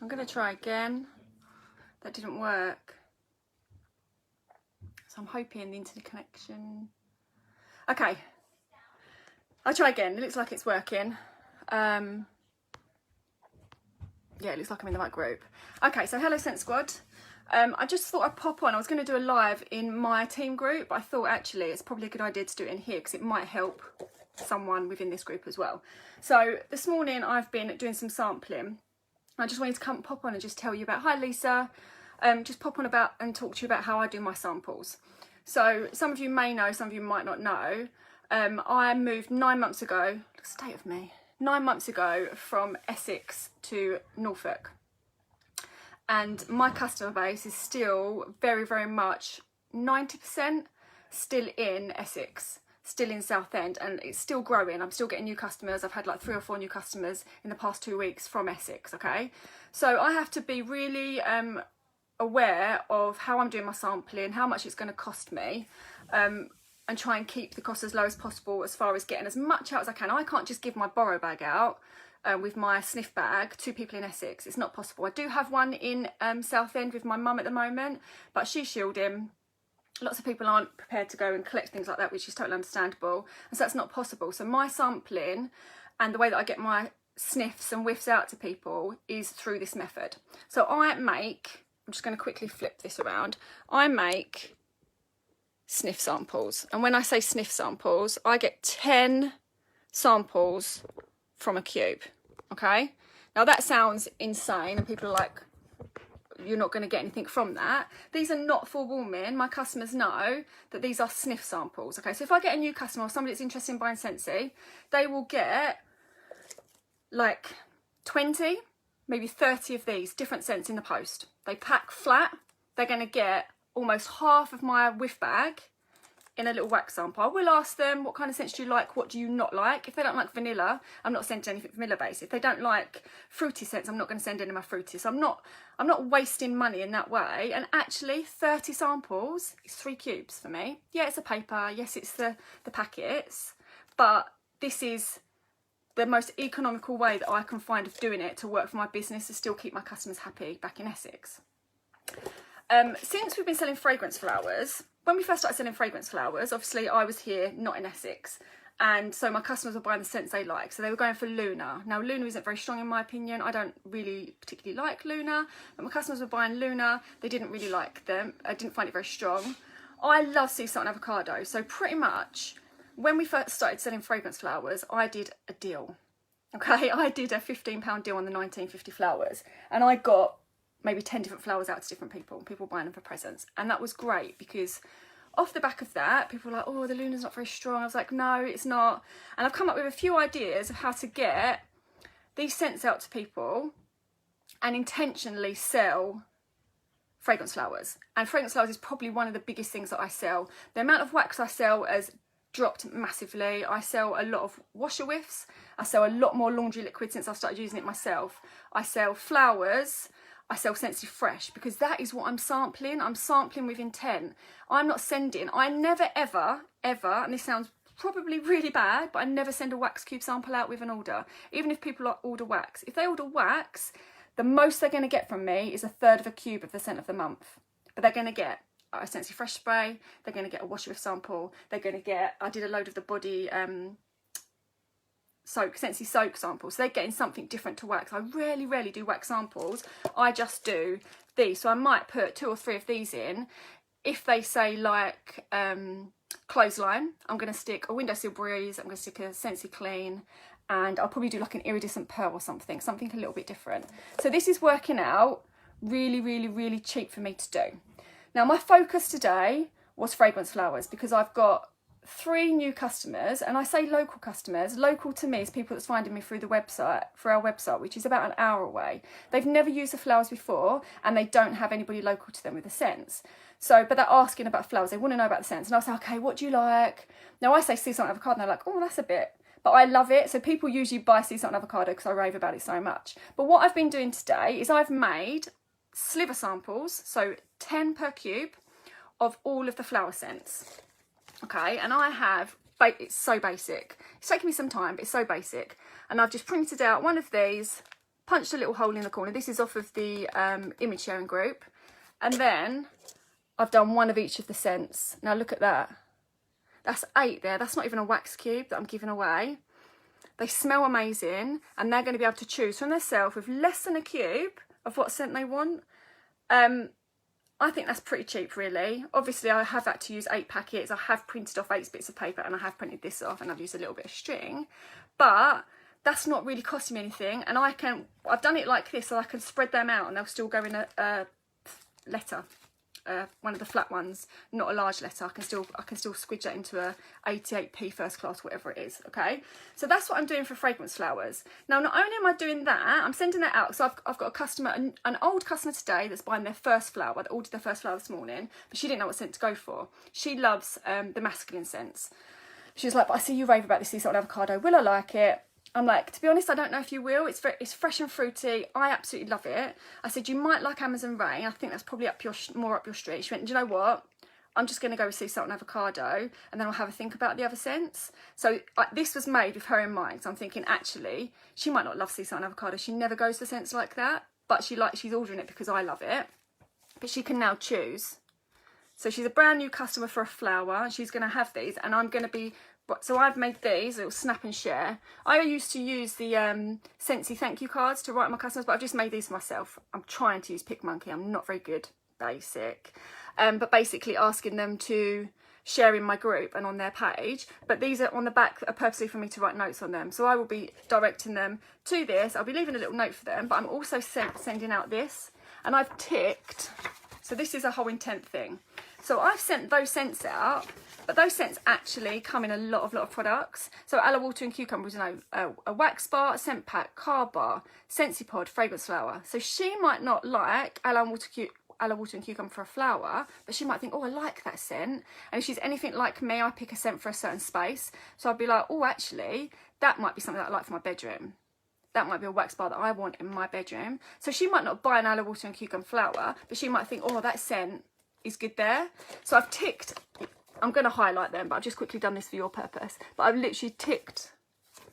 I'm going to try again. That didn't work. So I'm hoping the internet connection... Okay. I'll try again. It looks like it's working. Yeah, it looks like I'm in the right group. Okay, so hello Scent Squad. I just thought I'd pop on. I was going to do a live in my team group, but I thought actually it's probably a good idea to do it in here because it might help someone within this group as well. So this morning I've been doing some sampling. I just wanted to pop on and just tell you about, hi Lisa, just pop on about and talk to you about how I do my samples. So some of you may know, some of you might not know. I moved 9 months ago, look, state of me, 9 months ago from Essex to Norfolk. And my customer base is still very, very much 90% still in Essex, still in Southend, and it's still growing. I'm still getting new customers. I've had like 3 or 4 new customers in the past 2 weeks from Essex, okay? So I have to be really aware of how I'm doing my sampling, how much it's going to cost me, and try and keep the cost as low as possible as far as getting as much out as I can. I can't just give my borrow bag out with my sniff bag to people in Essex. It's not possible. I do have one in Southend with my mum at the moment, but she's shielding. Lots of people aren't prepared to go and collect things like that, which is totally understandable, and so that's not possible. So my sampling and the way that I get my sniffs and whiffs out to people is through this method. So I make, I'm just going to quickly flip this around, I make sniff samples, and when I say sniff samples, I get 10 samples from a cube, okay? Now that sounds insane and people are like, you're not going to get anything from that. These are not for warming. My customers know that these are sniff samples, okay? So if I get a new customer or somebody that's interested in buying Scentsy, they will get like 20, maybe 30 of these different scents in the post. They pack flat. They're going to get almost half of my whiff bag in a little wax sample. I will ask them, what kind of scents do you like, what do you not like? If they don't like vanilla, I'm not sending anything vanilla based. If they don't like fruity scents, I'm not going to send any of my fruity. So I'm not wasting money in that way. And actually 30 samples is 3 cubes for me. Yeah, it's a paper, yes it's the packets, but this is the most economical way that I can find of doing it to work for my business to still keep my customers happy back in Essex. Since we've been selling fragrance flowers, when we first started selling fragrance flowers, obviously I was here, not in Essex, and so my customers were buying the scents they like. So they were going for Luna. Now Luna isn't very strong in my opinion. I don't really particularly like Luna, but my customers were buying Luna. They didn't really like them. I didn't find it very strong. I love sea salt and avocado. So pretty much when we first started selling fragrance flowers, I did a deal. Okay, I did a £15 deal on the 1950 flowers, and I got maybe 10 different flowers out to different people buying them for presents. And that was great because off the back of that, people were like, oh, the Luna's not very strong. I was like, no, it's not. And I've come up with a few ideas of how to get these scents out to people and intentionally sell fragrance flowers. And fragrance flowers is probably one of the biggest things that I sell. The amount of wax I sell has dropped massively. I sell a lot of washer whiffs. I sell a lot more laundry liquid since I've started using it myself. I sell flowers. I sell Scentsy Fresh because that is what I'm sampling. I'm sampling with intent. I'm not sending. I never, ever, and this sounds probably really bad, but I never send a wax cube sample out with an order. Even if people order wax. If they order wax, the most they're going to get from me is 1/3 of a cube of the scent of the month. But they're going to get a Scentsy Fresh spray. They're going to get a washer whiff sample. They're going to get, I did a load of the body Scentsy soak samples, so they're getting something different to wax. I rarely do wax samples. I just do these, so I might put 2 or 3 of these in. If they say like clothesline, I'm going to stick a windowsill breeze, I'm going to stick a Scentsy clean, and I'll probably do like an iridescent pearl or something a little bit different. So this is working out really cheap for me to do. Now my focus today was fragrance flowers because I've got 3 new customers, and I say local customers. Local to me is people that's finding me through the website, through our website, which is about an hour away. They've never used the flowers before, and they don't have anybody local to them with the scents. So, but they're asking about flowers. They want to know about the scents, and I say, okay, what do you like? Now I say sea salt and avocado, and they're like, oh, that's a bit. But I love it. So people usually buy sea salt and avocado because I rave about it so much. But what I've been doing today is I've made sliver samples, so 10 per cube, of all of the flower scents. Okay, and I have, it's so basic. It's taken me some time, but it's so basic. And I've just printed out one of these punched a little hole in the corner. This is off of the image sharing group. And then I've done one of each of the scents. Now look at that. That's 8 there. That's not even a wax cube that I'm giving away. They smell amazing, and they're going to be able to choose from themselves with less than a cube of what scent they want. I think that's pretty cheap, really. Obviously, I have had to use 8 packets. I have printed off 8 bits of paper, and I have printed this off, and I've used a little bit of string. But that's not really costing me anything, and I've done it like this, so I can spread them out, and they'll still go in a letter. One of the flat ones, not a large letter. I can still squidge that into a 88p first class, whatever it is. Okay, so that's what I'm doing for fragrance flowers. Now, not only am I doing that, I'm sending that out. So I've got a customer, an old customer today, that's buying their first flower. They ordered their first flower this morning, but she didn't know what scent to go for. She loves the masculine scents. She was like, but I see you rave about this sea salt and avocado. Will I like it? I'm like, to be honest, I don't know if you will. It's fresh and fruity. I absolutely love it. I said, you might like Amazon Rain. I think that's probably more up your street. She went, do you know what? I'm just going to go with sea salt and avocado, and then I'll have a think about the other scents. So this was made with her in mind. So I'm thinking, actually, she might not love sea salt and avocado. She never goes for scents like that, but she's ordering it because I love it. But she can now choose. So she's a brand new customer for a flower. She's going to have these, and I'm going to be... So I've made these little snap and share. I used to use the Scentsy thank you cards to write my customers, but I've just made these for myself. I'm trying to use PicMonkey. I'm not very good, basic. But basically asking them to share in my group and on their page. But these are on the back are purposely for me to write notes on them. So I will be directing them to this. I'll be leaving a little note for them, but I'm also sending out this. And I've ticked, so this is a whole intent thing. So I've sent those scents out, but those scents actually come in a lot of products. So aloe water and cucumber is a wax bar, a scent pack, card bar, Scentsy pod, fragrance flower. So she might not like aloe water and cucumber for a flower, but she might think, oh, I like that scent. And if she's anything like me, I pick a scent for a certain space. So I'd be like, oh, actually, that might be something that I like for my bedroom. That might be a wax bar that I want in my bedroom. So she might not buy an aloe water and cucumber flower, but she might think, oh, that scent is good there. So I've ticked, I'm going to highlight them, but I've just quickly done this for your purpose. But I've literally ticked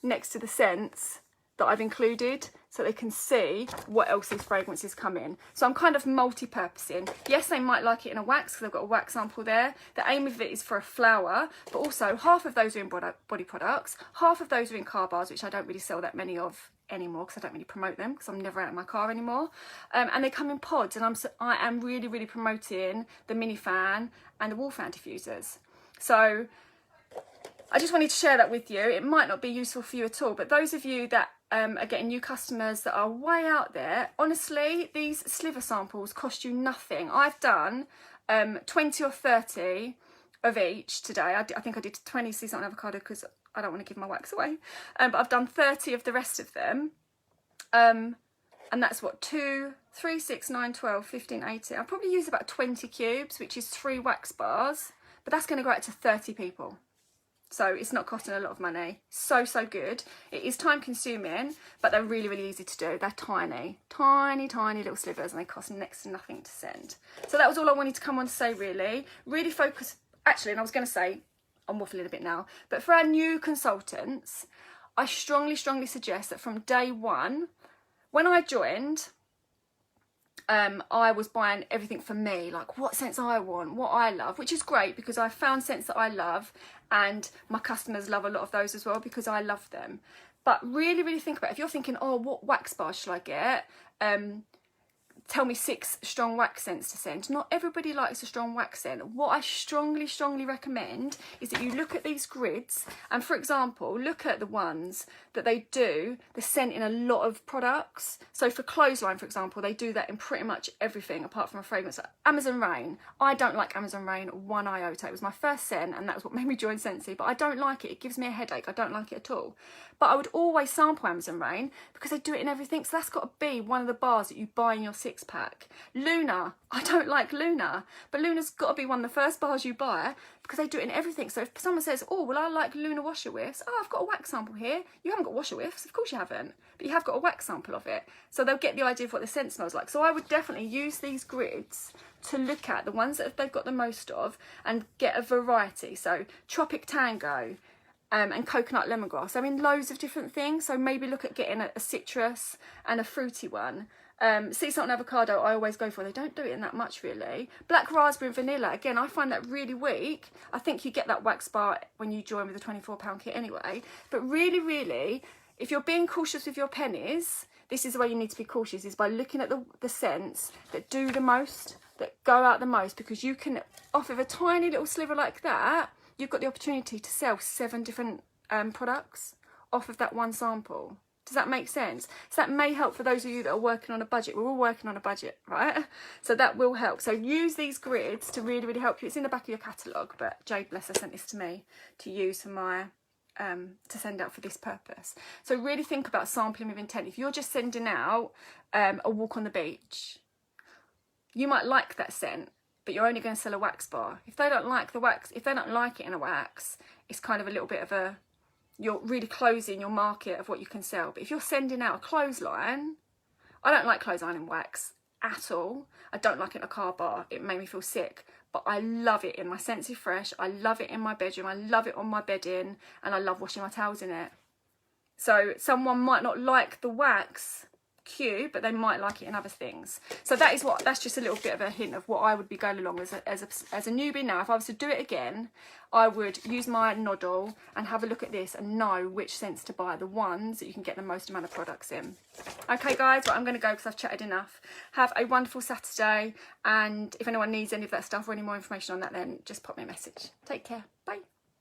next to the scents that I've included so they can see what else these fragrances come in. So I'm kind of multi-purposing. Yes, they might like it in a wax because I've got a wax sample there. The aim of it is for a flower, but also half of those are in body products, half of those are in car bars, which I don't really sell that many of anymore because I don't really promote them because I'm never out of my car anymore. And they come in pods, and I am really promoting the mini fan and the wall fan diffusers. So I just wanted to share that with you. It might not be useful for you at all, but those of you that are getting new customers that are way out there, honestly, these sliver samples cost you nothing. I've done 20 or 30 of each today. I think I did 20 sea salt and avocado because I don't want to give my wax away. But I've done 30 of the rest of them. And that's what, 2, 3, 6, 9, 12, 15, 18. I'll probably use about 20 cubes, which is 3 wax bars. But that's going to go out to 30 people. So it's not costing a lot of money. So good. It is time consuming, but they're really easy to do. They're tiny little slivers, and they cost next to nothing to send. So that was all I wanted to come on to say, really. Really focus, actually, and I was going to say, I'm waffling a bit now, but for our new consultants, I strongly suggest that from day one, when I joined, I was buying everything for me, like what scents I want, what I love, which is great because I found scents that I love, and my customers love a lot of those as well because I love them. But really think about it. If you're thinking, oh, what wax bar should I get? Tell me 6 strong wax scents to send. Not everybody likes a strong wax scent. What I strongly recommend is that you look at these grids, and for example, look at the ones that they do the scent in a lot of products. So for clothesline, for example, they do that in pretty much everything apart from a fragrance. Amazon Rain. I don't like Amazon Rain one iota. It was my first scent, and that was what made me join Scentsy, but I don't like it. It gives me a headache. I don't like it at all. But I would always sample Amazon Rain because they do it in everything. So that's got to be one of the bars that you buy in your 6-pack. Luna, I don't like Luna, but Luna's got to be one of the first bars you buy because they do it in everything. So if someone says, oh, well, I like Luna washer whiffs. Oh, I've got a wax sample here. You haven't got washer whiffs. Of course you haven't, but you have got a wax sample of it. So they'll get the idea of what the scent smells like. So I would definitely use these grids to look at the ones that they've got the most of and get a variety. So Tropic Tango, and coconut lemongrass. So in loads of different things. So maybe look at getting a citrus and a fruity one. Sea salt and avocado I always go for. They don't do it in that much really. Black raspberry and vanilla, again, I find that really weak. I think you get that wax bar when you join with the £24 kit anyway. But really, really, if you're being cautious with your pennies, this is the way you need to be cautious, is by looking at the scents that do the most, that go out the most, because you can, off of a tiny little sliver like that, you've got the opportunity to sell 7 different products off of that one sample. Does that make sense? So that may help for those of you that are working on a budget. We're all working on a budget, right? So that will help. So use these grids to really, really help you. It's in the back of your catalogue, but Jade, bless her, sent this to me to use for my, to send out for this purpose. So really think about sampling with intent. If you're just sending out a walk on the beach, you might like that scent, but you're only going to sell a wax bar. If they don't like the wax, if they don't like it in a wax, it's kind of a little bit of a, you're really closing your market of what you can sell. But if you're sending out a clothesline, I don't like clothesline in wax at all. I don't like it in a car bar. It made me feel sick. But I love it in my Scentsy Fresh. I love it in my bedroom. I love it on my bedding. And I love washing my towels in it. So someone might not like the wax cube, but they might like it in other things. So that's just a little bit of a hint of what I would be going along as a newbie now. If I was to do it again, I would use my noddle and have a look at this and know which scents to buy, the ones that you can get the most amount of products in. Okay guys, well, I'm going to go because I've chatted enough. Have a wonderful Saturday, and if anyone needs any of that stuff or any more information on that, then just pop me a message. Take care. Bye.